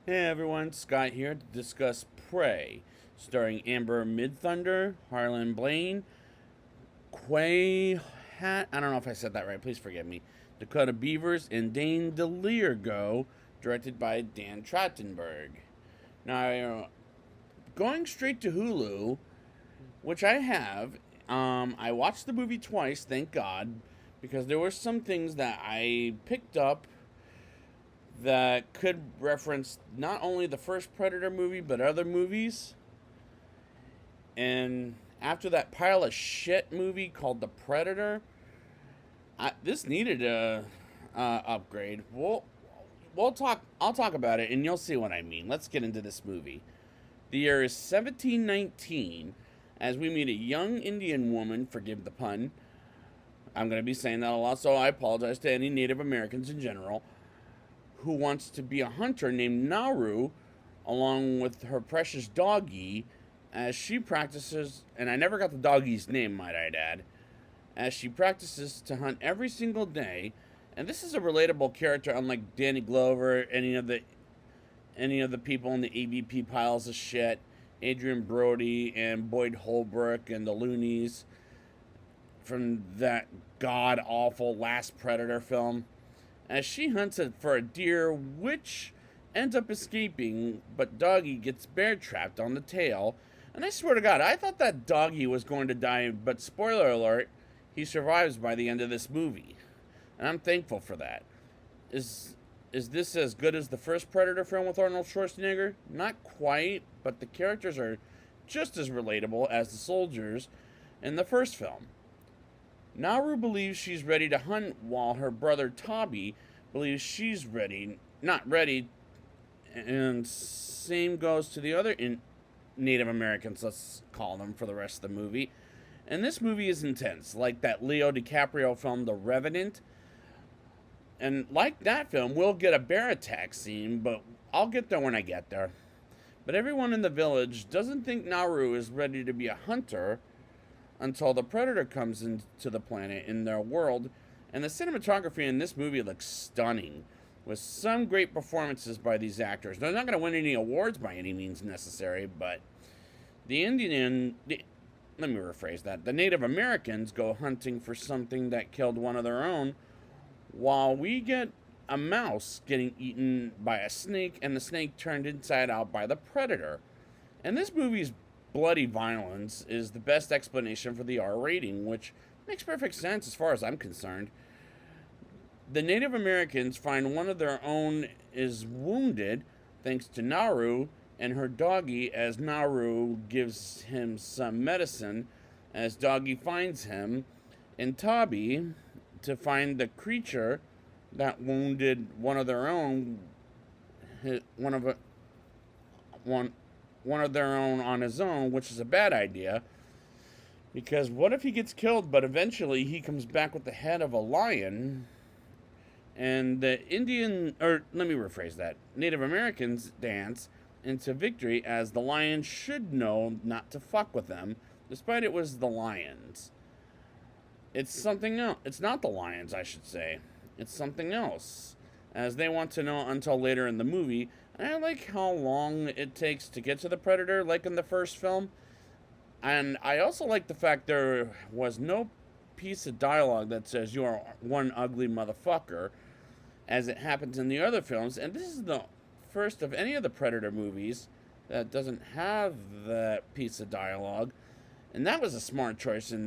Hey everyone, Scott here to discuss Prey, starring Amber Midthunder, Harlan Blaine, Quay Hat, I don't know if I said that right, please forgive me, Dakota Beavers, and Dane DeLeargo, directed by Dan Trachtenberg. Now, going straight to Hulu, which I have, I watched the movie twice, thank God, because there were some things that I picked up that could reference not only the first Predator movie but other movies. And after that pile of shit movie called The Predator, this needed a upgrade. We'll talk. I'll talk about it, and you'll see what I mean. Let's get into this movie. The year is 1719, as we meet a young Indian woman. Forgive the pun. I'm going to be saying that a lot, so I apologize to any Native Americans in general, who wants to be a hunter named Naru, along with her precious doggie, as she practices, and I never got the doggie's name, might I add, as she practices to hunt every single day. And this is a relatable character, unlike Danny Glover, any of the people in the AVP piles of shit, Adrian Brody and Boyd Holbrook and the Loonies from that god awful Last Predator film, as she hunts for a deer which ends up escaping, but Doggy gets bear trapped on the tail. And I swear to God, I thought that Doggy was going to die, but spoiler alert, he survives by the end of this movie. And I'm thankful for that. Is this as good as the first Predator film with Arnold Schwarzenegger? Not quite, but the characters are just as relatable as the soldiers in the first film. Naru believes she's ready to hunt, while her brother Toby believes she's not ready, and same goes to the other Native Americans, let's call them, for the rest of the movie. And this movie is intense, like that Leo DiCaprio film, The Revenant. And like that film, we'll get a bear attack scene, but I'll get there when I get there. But everyone in the village doesn't think Naru is ready to be a hunter until the Predator comes into the planet in their world. And the cinematography in this movie looks stunning, with some great performances by these actors. They're not going to win any awards by any means necessary, but let me rephrase that. The Native Americans go hunting for something that killed one of their own, while we get a mouse getting eaten by a snake, and the snake turned inside out by the Predator. And this movie's bloody violence is the best explanation for the R rating, which makes perfect sense as far as I'm concerned. The Native Americans find one of their own is wounded thanks to Naru and her doggie, as Naru gives him some medicine as Doggie finds him, and Toby to find the creature that wounded one of their own, one of their own on his own, which is a bad idea, because what if he gets killed, but eventually he comes back with the head of a lion, and the Native Americans dance into victory, as the lions should know not to fuck with them, despite it was the lions. It's something else. It's not the lions, I should say. It's something else, as they want to know until later in the movie. And I like how long it takes to get to the Predator, like in the first film. And I also like the fact there was no piece of dialogue that says you are one ugly motherfucker, as it happens in the other films. And this is the first of any of the Predator movies that doesn't have that piece of dialogue. And that was a smart choice in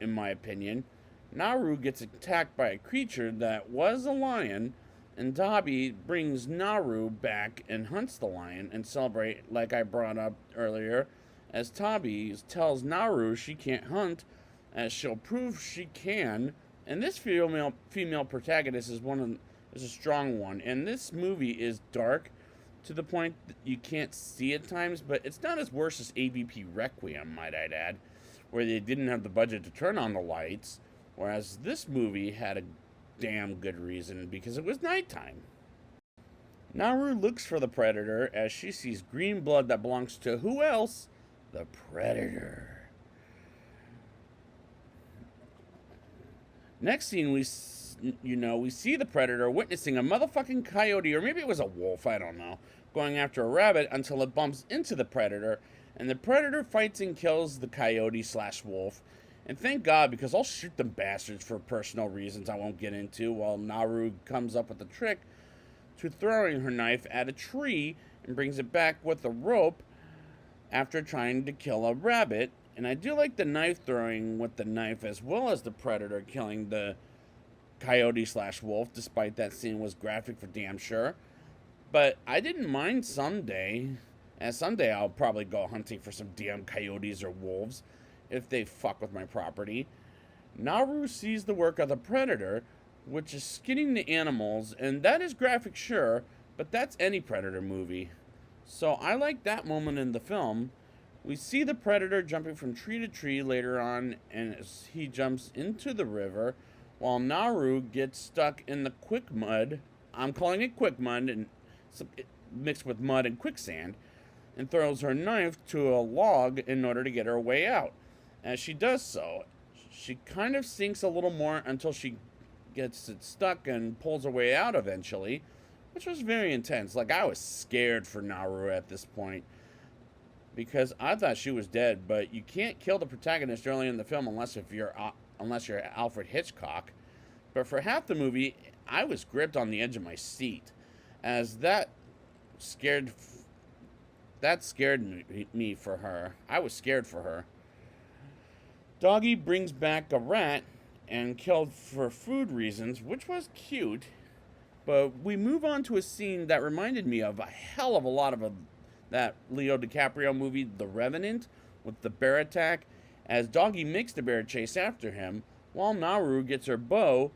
my opinion. Naru gets attacked by a creature that was a lion, and Toby brings Naru back and hunts the lion and celebrate, like I brought up earlier, as Toby tells Naru she can't hunt, as she'll prove she can. And this female protagonist is a strong one. And this movie is dark to the point that you can't see at times, but it's not as worse as AVP Requiem, might I add, where they didn't have the budget to turn on the lights, whereas this movie had a damn good reason, because it was nighttime. Naru looks for the Predator as she sees green blood that belongs to who else? The Predator. Next scene, we see the Predator witnessing a motherfucking coyote, or maybe it was a wolf, I don't know, going after a rabbit until it bumps into the predator, and the predator fights and kills the coyote/wolf. And thank God, because I'll shoot them bastards for personal reasons I won't get into, while Naru comes up with a trick to throwing her knife at a tree and brings it back with a rope after trying to kill a rabbit. And I do like the knife throwing with the knife, as well as the predator killing the coyote/wolf, despite that scene was graphic for damn sure. But I didn't mind someday, and someday I'll probably go hunting for some damn coyotes or wolves if they fuck with my property. Naru sees the work of the predator, which is skinning the animals, and that is graphic sure, but that's any predator movie. So I like that moment in the film. We see the predator jumping from tree to tree later on, and as he jumps into the river, while Naru gets stuck in the quick mud. I'm calling it quick mud, and mixed with mud and quicksand, and throws her knife to a log in order to get her way out. As she does so, she kind of sinks a little more until she gets it stuck and pulls her way out eventually, which was very intense. Like, I was scared for Naru at this point, because I thought she was dead, but you can't kill the protagonist early in the film unless you're Alfred Hitchcock. But for half the movie, I was gripped on the edge of my seat, as that scared me for her. I was scared for her. Doggy brings back a rat and killed for food reasons, which was cute. But we move on to a scene that reminded me of a hell of a lot of that Leo DiCaprio movie, The Revenant, with the bear attack, as Doggy makes the bear chase after him, while Naru gets her bow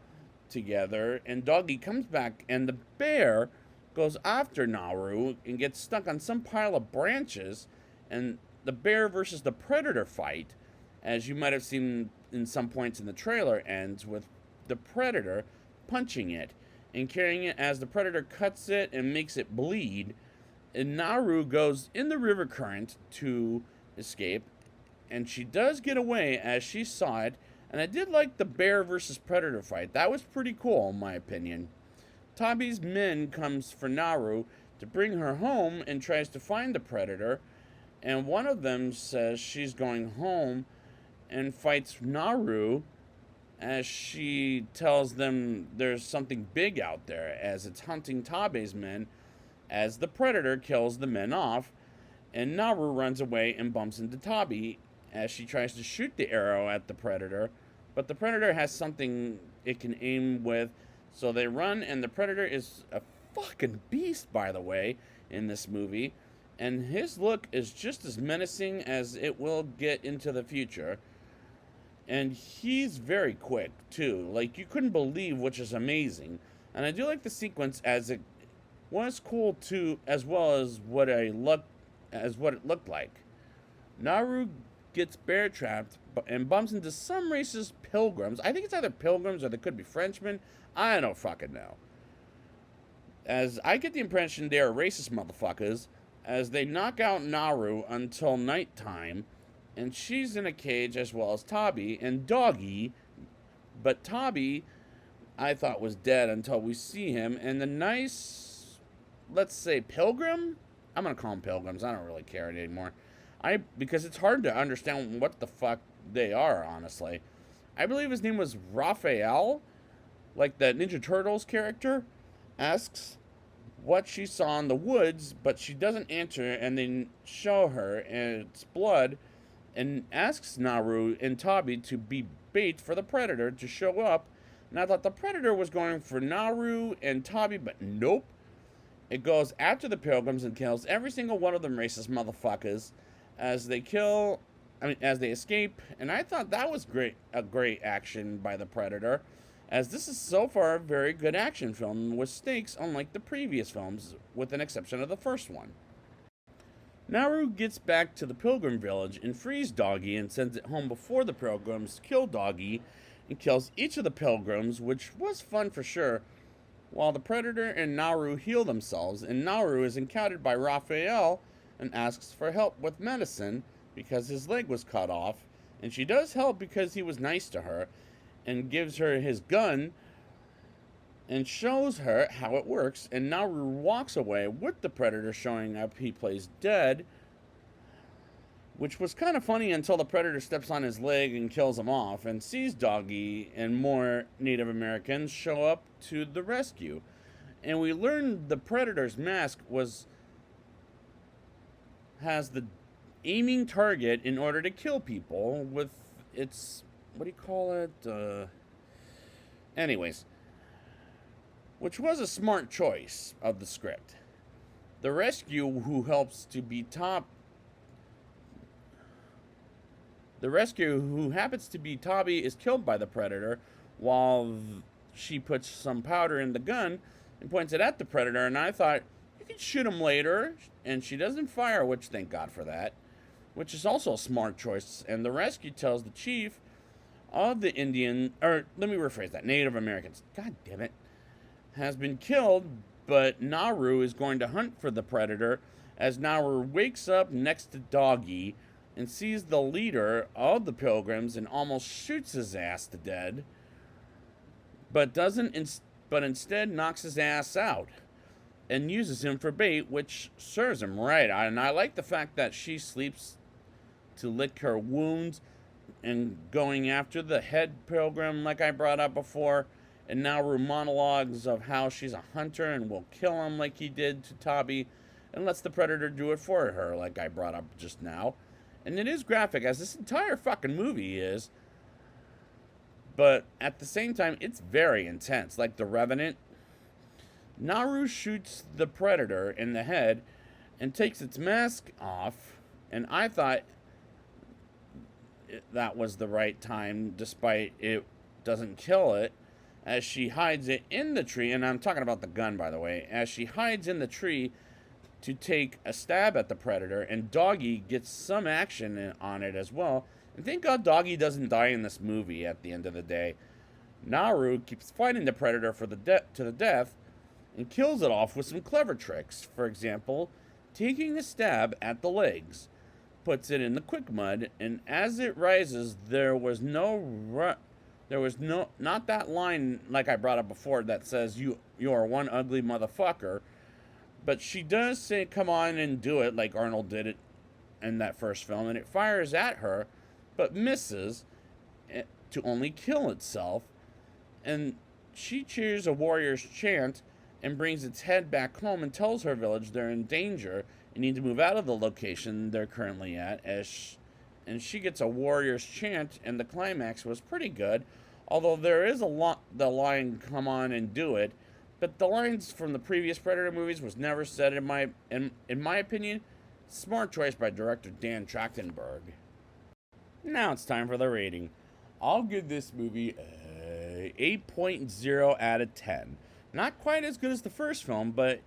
together, and Doggy comes back, and the bear goes after Naru and gets stuck on some pile of branches, and the bear versus the predator fight, as you might have seen in some points in the trailer, ends with the predator punching it and carrying it as the predator cuts it and makes it bleed. And Naru goes in the river current to escape, and she does get away as she saw it. And I did like the bear versus predator fight. That was pretty cool, in my opinion. Tabi's men comes for Naru to bring her home and tries to find the predator. And one of them says she's going home and fights Naru, as she tells them there's something big out there, as it's hunting Tabe's men, as the predator kills the men off, and Naru runs away and bumps into Tabi as she tries to shoot the arrow at the predator, but the predator has something it can aim with, so they run, and the predator is a fucking beast, by the way, in this movie, and his look is just as menacing as it will get into the future. And he's very quick too, like you couldn't believe, which is amazing. And I do like the sequence, as it was cool too, as well as what it looked like. Naru gets bear trapped and bumps into some racist pilgrims. I think it's either pilgrims or they could be Frenchmen. I don't fucking know. As I get the impression they are racist motherfuckers, as they knock out Naru until nighttime, and she's in a cage, as well as Tabi and Doggy. But Tabi, I thought, was dead until we see him, and the nice, let's say, pilgrim? I'm gonna call them pilgrims. I don't really care anymore. Because it's hard to understand what the fuck they are, honestly. I believe his name was Raphael, like the Ninja Turtles character, asks what she saw in the woods, but she doesn't answer, and they show her, and it's blood, and asks Naru and Tabi to be bait for the predator to show up. And I thought the predator was going for Naru and Tabi, but nope. It goes after the pilgrims and kills every single one of them racist motherfuckers as they escape. And I thought that was a great action by the predator, as this is so far a very good action film with stakes, unlike the previous films, with an exception of the first one. Naru gets back to the pilgrim village and frees Doggy and sends it home before the pilgrims kill Doggy, and kills each of the pilgrims, which was fun for sure, while the predator and Naru heal themselves, and Naru is encountered by Raphael and asks for help with medicine because his leg was cut off, and she does help because he was nice to her and gives her his gun, and shows her how it works. And Naru walks away with the Predator showing up. He plays dead, which was kind of funny until the Predator steps on his leg and kills him off, and sees Doggy and more Native Americans show up to the rescue. And we learned the Predator's mask has the aiming target in order to kill people with its, what do you call it? Anyways, which was a smart choice of the script. The rescue who happens to be Toby is killed by the Predator while she puts some powder in the gun and points it at the Predator, and I thought, you can shoot him later, and she doesn't fire, which thank God for that, which is also a smart choice. And the rescue tells the chief of the Native Americans, god damn it, has been killed, but Naru is going to hunt for the Predator as Naru wakes up next to Doggy and sees the leader of the Pilgrims and almost shoots his ass to death, but instead knocks his ass out and uses him for bait, which serves him right. And I like the fact that she sleeps to lick her wounds and going after the head Pilgrim like I brought up before, and Naru monologues of how she's a hunter and will kill him like he did to Toby, and lets the Predator do it for her like I brought up just now. And it is graphic, as this entire fucking movie is, but at the same time, it's very intense. Like The Revenant, Naru shoots the Predator in the head and takes its mask off, and I thought that was the right time, despite it doesn't kill it, as she hides it in the tree. And I'm talking about the gun, by the way. As she hides in the tree to take a stab at the Predator, and Doggy gets some action on it as well. And thank God Doggy doesn't die in this movie at the end of the day. Naru keeps fighting the Predator to the death and kills it off with some clever tricks. For example, taking a stab at the legs, puts it in the quick mud, and as it rises, there was not that line like I brought up before that says you are one ugly motherfucker, but she does say come on and do it like Arnold did it in that first film, and it fires at her but misses to only kill itself, and she cheers a warrior's chant and brings its head back home and tells her village they're in danger and need to move out of the location they're currently at, and she gets a warrior's chant, and the climax was pretty good, although there is the line come on and do it, but the lines from the previous Predator movies was never said in my opinion. Smart choice by director Dan Trachtenberg. Now it's time for the rating. I'll give this movie a 8.0 out of 10. Not quite as good as the first film, but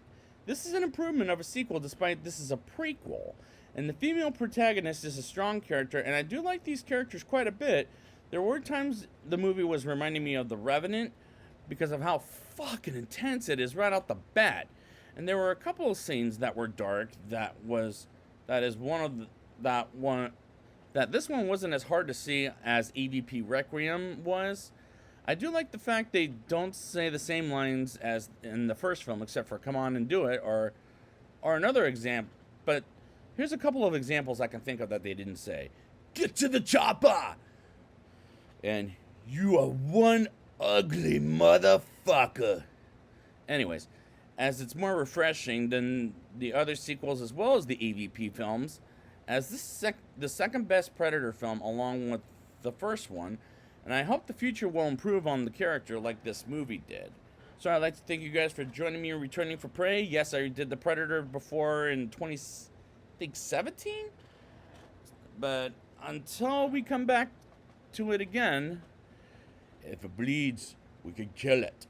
this is an improvement of a sequel despite this is a prequel. And the female protagonist is a strong character, and I do like these characters quite a bit. There were times the movie was reminding me of The Revenant because of how fucking intense it is right out the bat. And there were a couple of scenes that were dark that this one wasn't as hard to see as EVP Requiem was. I do like the fact they don't say the same lines as in the first film, except for "come on and do it" or another example. But here's a couple of examples I can think of that they didn't say. Get to the chopper! And you are one ugly motherfucker. Anyways, as it's more refreshing than the other sequels as well as the EVP films, as the second best Predator film along with the first one, and I hope the future will improve on the character like this movie did. So I'd like to thank you guys for joining me and returning for Prey. Yes, I did the Predator before in 2017, but until we come back to it again, if it bleeds, we can kill it.